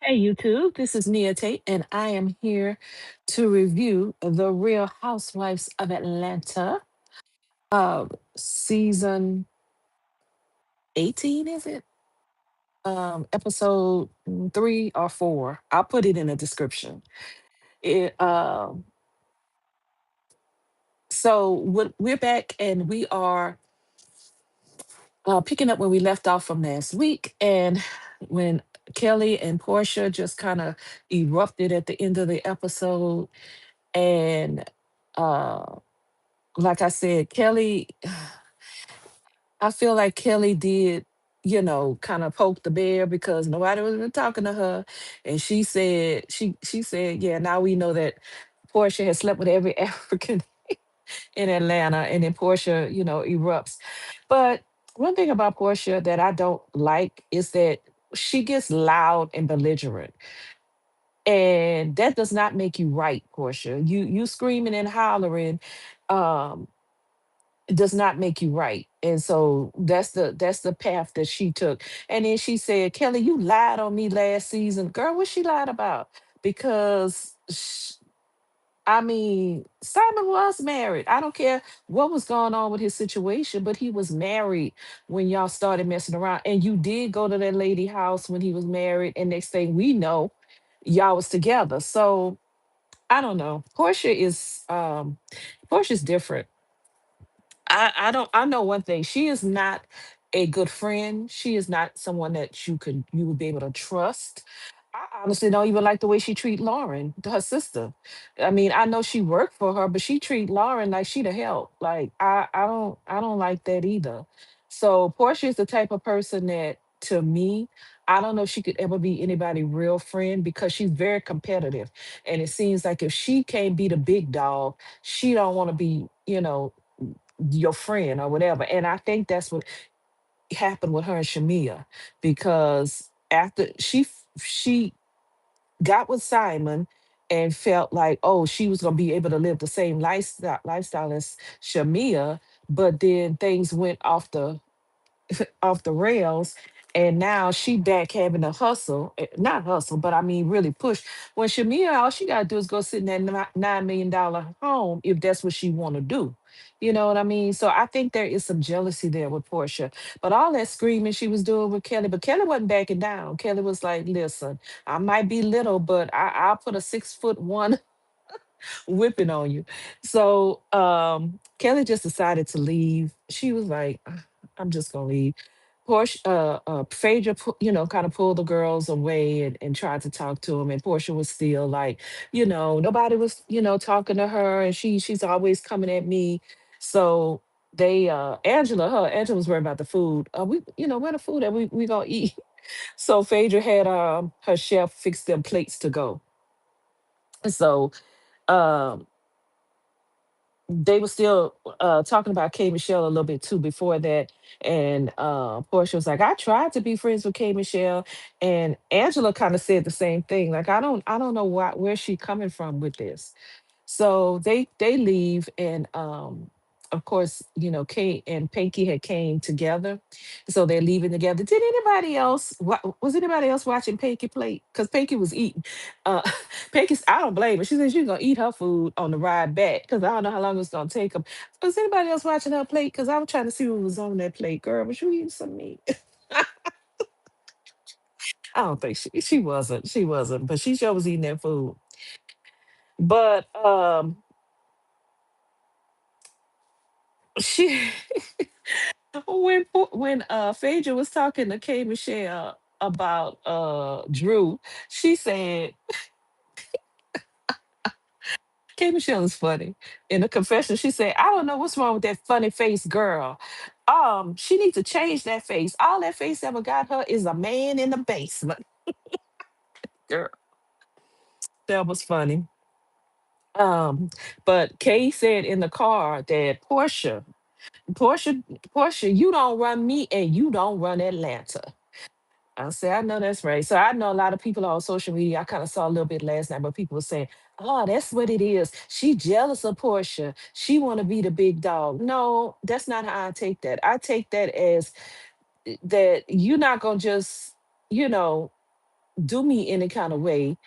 Hey YouTube, this is Nia Tate, and I am here to review The Real Housewives of Atlanta, season 18, is it? Episode 3 or 4. I'll put it in the description. It, we're back and we are picking up where we left off from last week. And when Kelly and Portia just kind of erupted at the end of the episode, and uh, like I said, Kelly, I feel like Kelly did, kind of poke the bear because nobody was even talking to her. And she said, yeah, now we know that Portia has slept with every African in Atlanta, and then Portia, erupts. But one thing about Portia that I don't like is that she gets loud and belligerent. And that does not make you right, Portia. You screaming and hollering. Um, does not make you right. And so that's the path that she took. And then she said, Kelly, you lied on me last season. Girl, what she lied about? Because I mean, Simon was married. I don't care what was going on with his situation, but he was married when y'all started messing around. And you did go to that lady house when he was married. And next thing we know, y'all was together. So I don't know. Portia's different. I know one thing. She is not a good friend. She is not someone that you would be able to trust. I honestly don't even like the way she treat Lauren, her sister. I mean, I know she worked for her, but she treat Lauren like she the help. Like I don't like that either. So Portia is the type of person that, to me, I don't know if she could ever be anybody real friend because she's very competitive. And it seems like if she can't be the big dog, she don't want to be, your friend or whatever. And I think that's what happened with her and Shamia, because after she got with Simon and felt like, oh, she was gonna be able to live the same lifestyle as Shamia, but then things went off the rails, and now she back having to hustle, not hustle, but I mean really push. When Shamia, all she gotta do is go sit in that $9 million home if that's what she want to do. You know what I mean? So I think there is some jealousy there with Portia. But all that screaming she was doing with Kelly, but Kelly wasn't backing down. Kelly was like, listen, I might be little, but I'll put a 6'1" whipping on you. So Kelly just decided to leave. She was like, I'm just gonna leave. Portia, Phaedra, kind of pulled the girls away and tried to talk to him. And Portia was still like, nobody was, talking to her, and she's always coming at me. So Angela was worried about the food. Where the food that we gonna eat? So Phaedra had her chef fix them plates to go. So um they were still talking about K Michelle a little bit too before that. And Portia was like, I tried to be friends with K Michelle. And Angela kind of said the same thing. Like, I don't know where she coming from with this. So they leave, and of course, Kate and Pinky had came together, so they're leaving together. Did anybody else was anybody else watching Pinky plate? Because Pinky was eating. Uh, Pinky, I don't blame her. She said she's gonna eat her food on the ride back because I don't know how long it's gonna take them. Was anybody else watching her plate? Because I was trying to see what was on that plate. Girl, was you eating some meat? I don't think she wasn't, but she sure was eating that food. But she when Phaedra was talking to K Michelle about Drew, she said K Michelle is funny. In a confession, she said, I don't know what's wrong with that funny face girl. She needs to change that face. All that face ever got her is a man in the basement. Girl, that was funny. Um, but Kay said in the car that Portia, Portia, you don't run me and you don't run Atlanta. I say, I know that's right. So I know a lot of people on social media. I kind of saw a little bit last night, but people were saying, "Oh, that's what it is. She jealous of Portia. She want to be the big dog." No, that's not how I take that. I take that as that you're not gonna just, you know, do me any kind of way.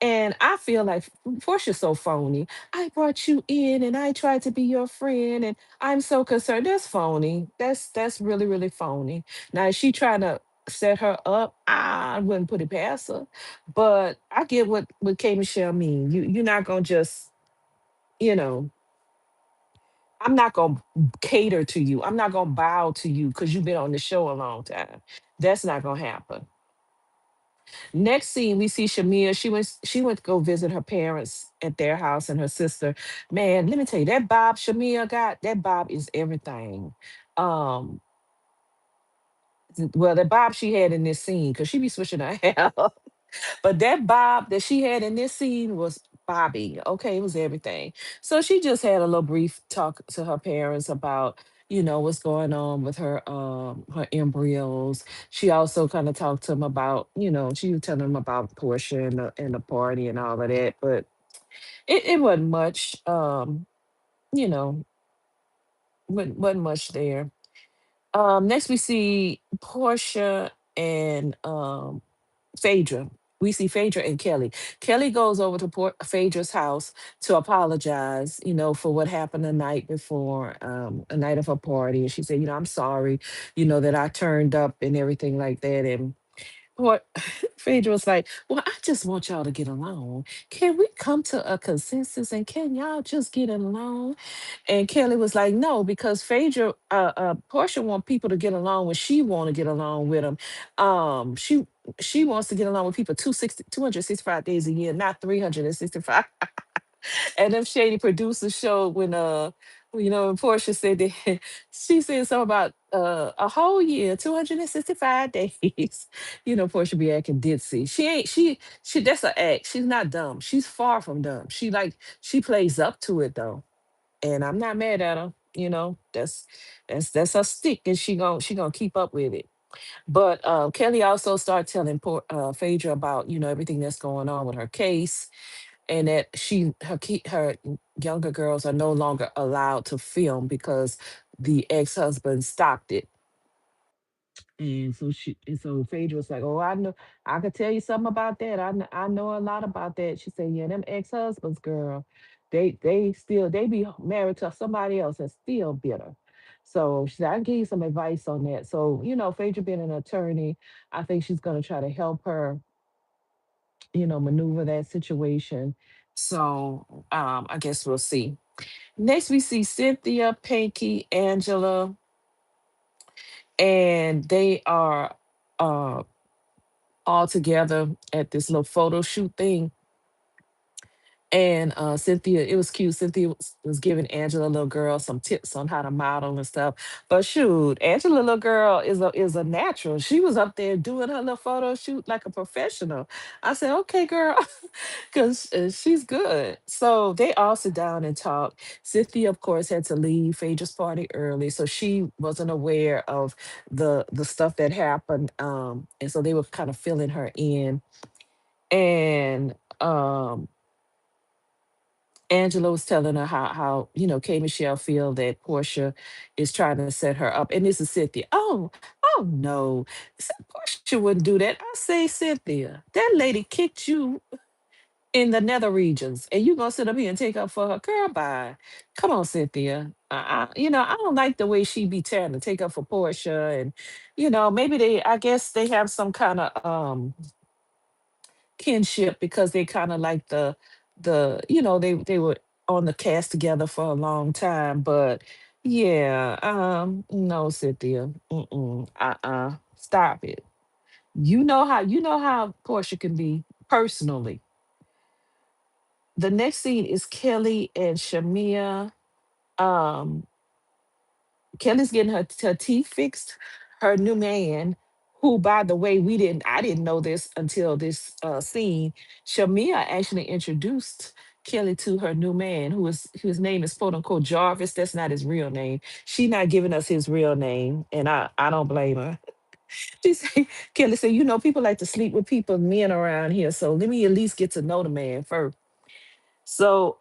And I feel like Portia's so phony. I brought you in and I tried to be your friend and I'm so concerned. That's phony. That's really, really phony. Now is she trying to set her up? I wouldn't put it past her. But I get what K Michelle mean. You're not gonna just, you know, I'm not gonna cater to you. I'm not gonna bow to you because you've been on the show a long time. That's not gonna happen. Next scene, we see Shamia. She went to go visit her parents at their house and her sister. Man, let me tell you, that Bob Shamia got, that Bob is everything. Um, well, the Bob she had in this scene, because she be switching her hair. But that bob that she had in this scene was bobbing. Okay, it was everything. So she just had a little brief talk to her parents about, what's going on with her embryos. She also kind of talked to them about, she was telling them about Portia and the party and all of that. But it wasn't much. You know, wasn't much there. Next we see Portia and Phaedra. We see Phaedra and Kelly. Kelly goes over to Phaedra's house to apologize, for what happened the night before, a night of her party. And she said, I'm sorry, that I turned up and everything like that. And what Phaedra was like, well, I just want y'all to get along. Can we come to a consensus and can y'all just get along? And Kelly was like, no, because Phaedra, Portia want people to get along when she want to get along with them. She wants to get along with people 265 days a year, not 365. And them shady producers showed when Portia said that she said something about a whole year, 265 days. Portia be acting ditzy. She that's an act. She's not dumb. She's far from dumb. She plays up to it though. And I'm not mad at her. That's her stick, and she gonna keep up with it. But Kelly also started telling Phaedra about everything that's going on with her case, and that her younger girls are no longer allowed to film because the ex-husband stopped it. And so Phaedra was like, "Oh, I know, I could tell you something about that. I know a lot about that." She said, "Yeah, them ex-husbands, girl, they be married to somebody else and still bitter." So she said, "I can give you some advice on that." So Phaedra being an attorney, I think she's gonna try to help her, maneuver that situation. So I guess we'll see. Next, we see Cynthia, Pinky, Angela, and they are uh, all together at this little photo shoot thing. And Cynthia, it was cute. Cynthia was giving Angela, little girl, some tips on how to model and stuff. But shoot, Angela, little girl, is a natural. She was up there doing her little photo shoot like a professional. I said, okay, girl, because she's good. So they all sit down and talk. Cynthia, of course, had to leave Phaedra's party early, so she wasn't aware of the stuff that happened. And so they were kind of filling her in. And Angela was telling her how K Michelle feel that Portia is trying to set her up, and this is Cynthia. Oh no, Portia wouldn't do that. I say, Cynthia, that lady kicked you in the nether regions, and you gonna sit up here and take up for her? Girl, bye. Come on, Cynthia. I don't like the way she be trying to take up for Portia, and maybe I guess they have some kind of kinship because they kind of like they were on the cast together for a long time. But yeah, no, Cynthia, stop it. You know how Portia can be personally. The next scene is Kelly and Shamia. um Kelly's getting her teeth fixed. Her new man, who, by the way, I didn't know this until this scene. Shamia actually introduced Kelly to her new man, whose name is quote unquote Jarvis. That's not his real name. She not giving us his real name, and I don't blame her. She said, Kelly said, people like to sleep with people, men around here. So let me at least get to know the man first. So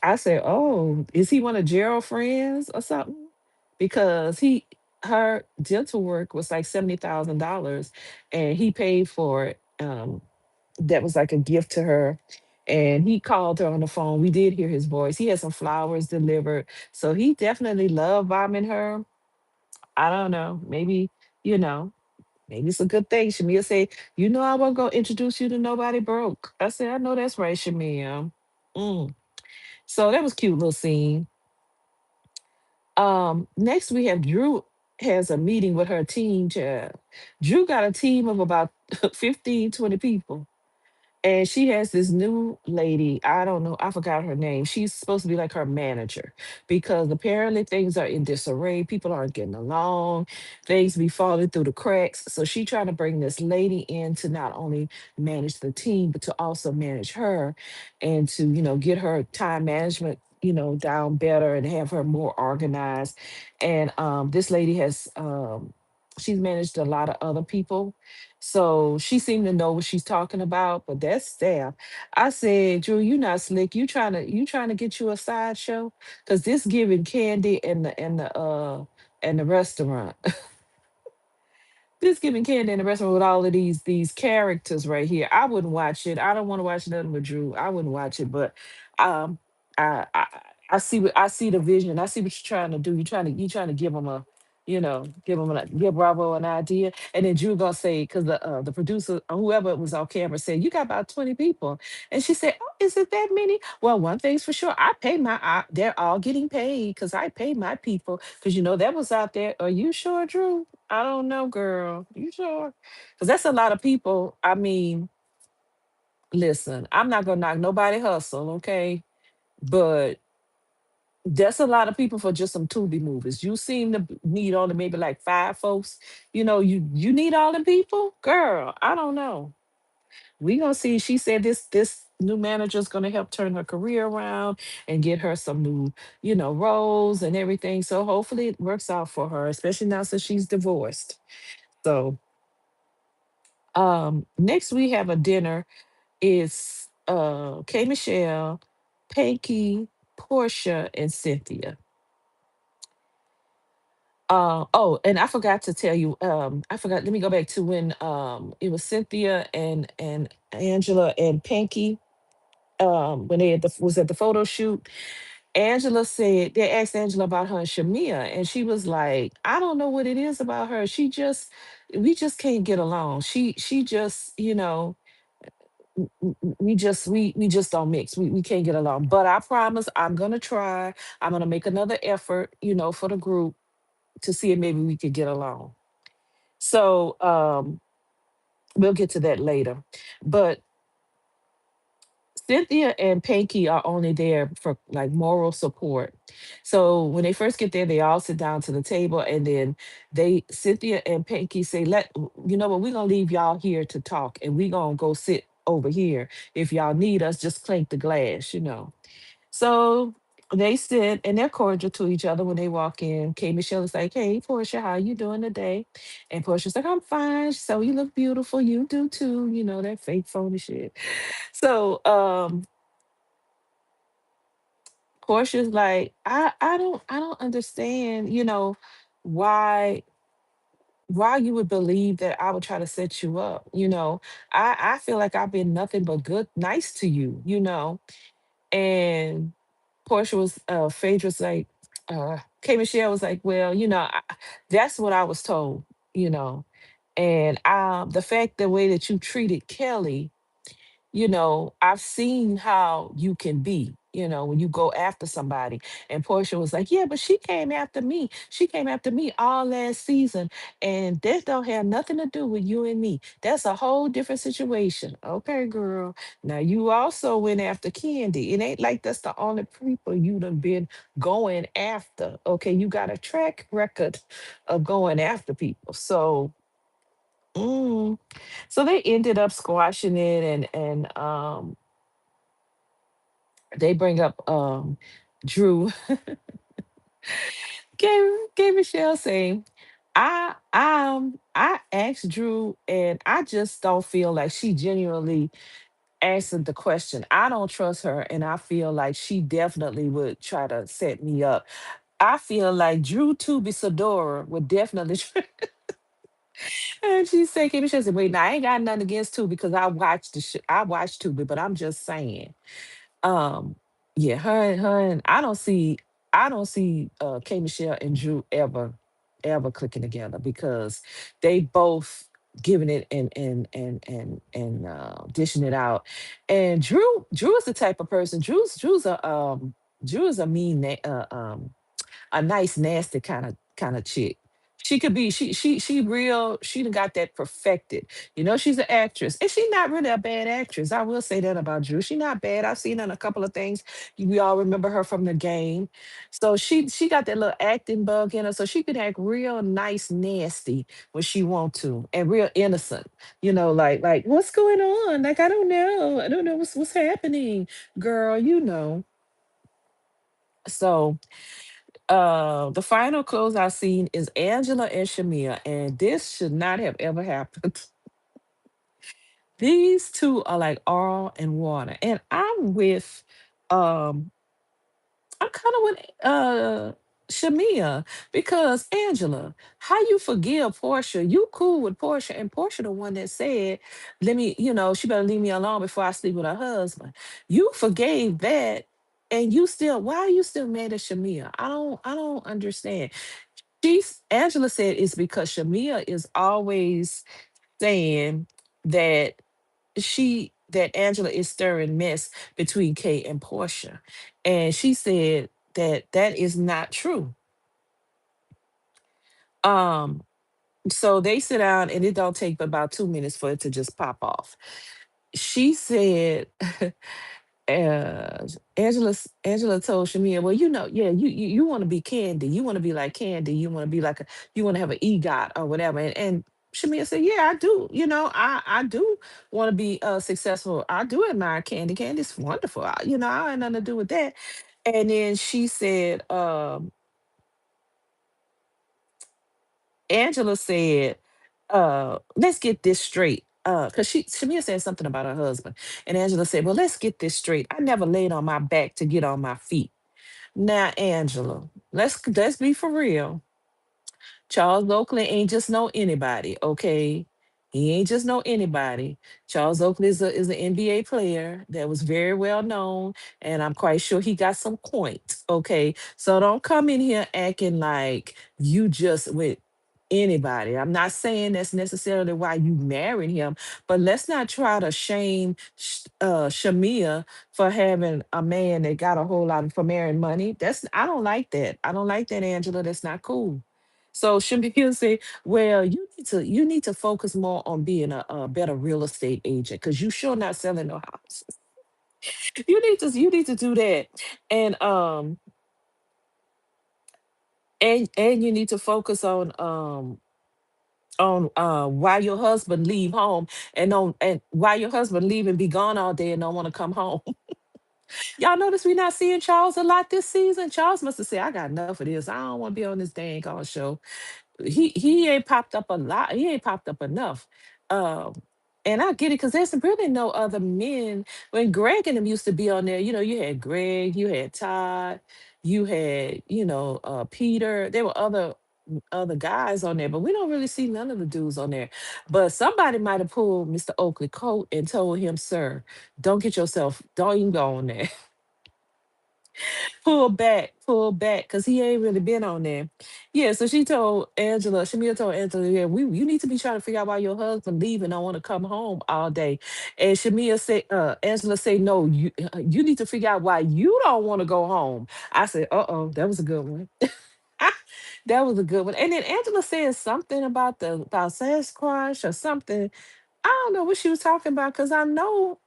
I said, "Oh, is he one of Gerald's friends or something?" Because her dental work was like $70,000 and he paid for it. Um, that was like a gift to her. And he called her on the phone. We did hear his voice. He had some flowers delivered. So he definitely loved bombing her. I don't know. Maybe, you know, maybe it's a good thing. Shamia said, I wasn't going to introduce you to nobody broke. I said, I know that's right, Shamia. Mm. So that was cute little scene. Next we have Drew has a meeting with her team child. Drew got a team of about 15, 20 people. And she has this new lady. I don't know. I forgot her name. She's supposed to be like her manager because apparently things are in disarray. People aren't getting along. Things be falling through the cracks. So she trying to bring this lady in to not only manage the team, but to also manage her and to, get her time management, down better and have her more organized. And this lady she's managed a lot of other people, so she seemed to know what she's talking about, but that's staff. I said, Drew, you not slick. You trying to get you a sideshow? Cause this giving candy and the restaurant. This giving candy in the restaurant with all of these characters right here. I wouldn't watch it. I don't want to watch nothing with Drew. I wouldn't watch it, but um I see what I see the vision. I see what you're trying to do. You trying to give him give Bravo an idea. And then Drew gonna say, because the producer or whoever was on camera said, you got about 20 people. And she said, oh, is it that many? Well, one thing's for sure. They're all getting paid because I pay my people. Because that was out there. Are you sure, Drew? I don't know, girl. You sure? Because that's a lot of people. I mean, listen, I'm not gonna knock nobody hustle, okay? But that's a lot of people for just some Tubi movies. You seem to need only maybe like five folks. You need all the people, girl. I don't know. We gonna see. She said this new manager's gonna help turn her career around and get her some new, roles and everything. So hopefully it works out for her, especially now since she's divorced. So next we have a dinner. It's K Michelle, Panky, Portia, and Cynthia. Oh, and I forgot to tell you, I forgot, let me go back to when it was Cynthia and Angela and Panky, when they was at the photo shoot. Angela said they asked Angela about her and Shamia, and she was like, I don't know what it is about her. We just can't get along. She just, we just don't mix. We can't get along. But I promise I'm gonna try. I'm gonna make another effort, for the group to see if maybe we could get along. So we'll get to that later. But Cynthia and Panky are only there for like moral support. So when they first get there, they all sit down to the table, and then Cynthia and Panky say, "Let you know what, we're gonna leave y'all here to talk, and we're gonna go sit over here. If y'all need us, just clink the glass." So they sit and they're cordial to each other when they walk in. Kay Michelle is like, "Hey, Portia, how you doing today?" And Portia's like, "I'm fine. So you look beautiful. You do too." That fake phony shit. So Portia's like, I don't understand, why why you would believe that I would try to set you up. I feel like I've been nothing but good, nice to you. And Portia was Phaedra's like, K Michelle was like, well, that's what I was told, you know. And the fact the way that you treated Kelly, I've seen how you can be, when you go after somebody. And Portia was like, yeah, but she came after me. She came after me all last season. And that don't have nothing to do with you and me. That's a whole different situation. Okay, girl. Now you also went after Candy. It ain't like that's the only people you'd have been going after. Okay, you got a track record of going after people. Mm, so they ended up squashing it, and they bring up Drew. Gave Michelle saying, I asked Drew, and I just don't feel like she genuinely answered the question. I don't trust her, and I feel like she definitely would try to set me up. I feel like Drew Tubisadora would definitely And she said, Kimmy, she said, wait, now I ain't got nothing against Tubi because I watched I watched Tubi, but I'm just saying. Um, yeah, her and I don't see K Michelle and Drew ever clicking together because they both giving it and dishing it out. And Drew is the type of person. Drew is a a nice, nasty kind of chick. She could be she real. She done got that perfected. You know, she's an actress, and she's not really a bad actress. I will say that about Drew. She's not bad. I've seen her in a couple of things. We all remember her from the game. So she got that little acting bug in her. So she could act real nice, nasty when she want to, and real innocent. You know, like what's going on? Like I don't know what's happening, girl. You know. So the final closeout scene is Angela and Shamia, and this should not have ever happened. These two are like oil and water, and um I'm kind of with Shamia because Angela, how you forgive Portia? You cool with Portia, and Portia the one that said, "Let me, she better leave me alone before I sleep with her husband." You forgave that, and you still, why are you still mad at Shamia? I don't understand. Angela said it's because Shamia is always saying that that Angela is stirring mess between Kate and Portia. And she said that that is not true. Um, so they sit down and it don't take but about 2 minutes for it to just pop off. She said uh Angela told Shamia, well, yeah, you want to be Candy. You want to be like Candy. You want to be like you want to have an EGOT or whatever. And Shamia said, yeah, I do. I do want to be successful. I do admire Candy. Candy's wonderful. I had nothing to do with that. And then she said, Angela said, let's get this straight. Because Shamia said something about her husband. And Angela said, well, let's get this straight. I never laid on my back to get on my feet. Now, Angela, let's be for real. Charles Oakley ain't just know anybody, okay? He ain't just know anybody. Charles Oakley is an NBA player that was very well known, and I'm quite sure he got some points, okay? So don't come in here acting like you just with anybody. I'm not saying that's necessarily why you married him, but let's not try to shame Shamia for having a man that got a whole lot for marrying money. I don't like that. I don't like that, Angela. That's not cool. So Shamia say, well, you need to focus more on being a better real estate agent because you sure not selling no houses. You need to do that. And and you need to focus on why your husband leave home and why your husband leave and be gone all day and don't want to come home. Y'all notice we not seeing Charles a lot this season. Charles must have said, I got enough of this. I don't want to be on this dang on show. He ain't popped up a lot. He ain't popped up enough. Um, and I get it because there's really no other men. When Greg and them used to be on there, you had Greg, you had Todd, you had, Peter. There were other guys on there, but we don't really see none of the dudes on there. But somebody might have pulled Mr. Oakley coat and told him, sir, don't even go on there. Pull back, because he ain't really been on there. Yeah, so Shamia told Angela, yeah, you need to be trying to figure out why your husband leaving. I want to come home all day. And Angela said, no, you need to figure out why you don't want to go home. I said, uh-oh, that was a good one. That was a good one. And then Angela said something about Sasquatch or something. I don't know what she was talking about because I know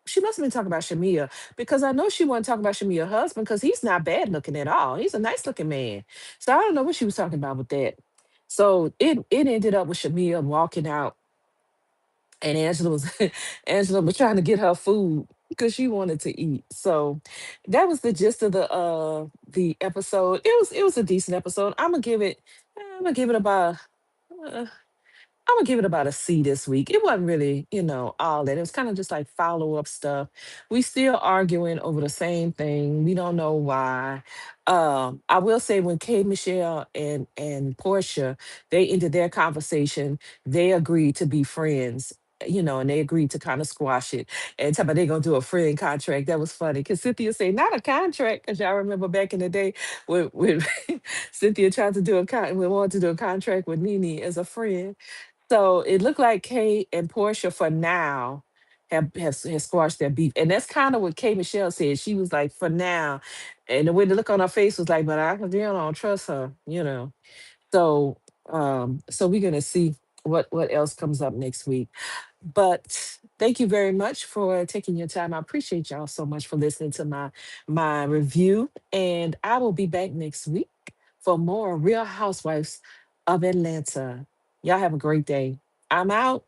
she must have been talking about Shamia because I know she wasn't talking about Shamia's husband because he's not bad looking at all. He's a nice looking man. So I don't know what she was talking about with that. So it ended up with Shamia walking out and Angela was trying to get her food because she wanted to eat. So that was the gist of the episode. It was a decent episode. I'm gonna give it about uh, I'm gonna give it about a C this week. It wasn't really, all that. It was kind of just like follow up stuff. We still arguing over the same thing. We don't know why. I will say when Kay Michelle and Portia they ended their conversation, they agreed to be friends. And they agreed to kind of squash it and talk about they're gonna do a friend contract. That was funny because Cynthia said not a contract because y'all remember back in the day when Cynthia tried to do we wanted to do a contract with Nene as a friend. So it looked like Kate and Portia for now have squashed their beef. And that's kind of what Kate Michelle said. She was like, for now. And the way the look on her face was like, but I don't trust her. So we're gonna see what else comes up next week. But thank you very much for taking your time. I appreciate y'all so much for listening to my review. And I will be back next week for more Real Housewives of Atlanta. Y'all have a great day. I'm out.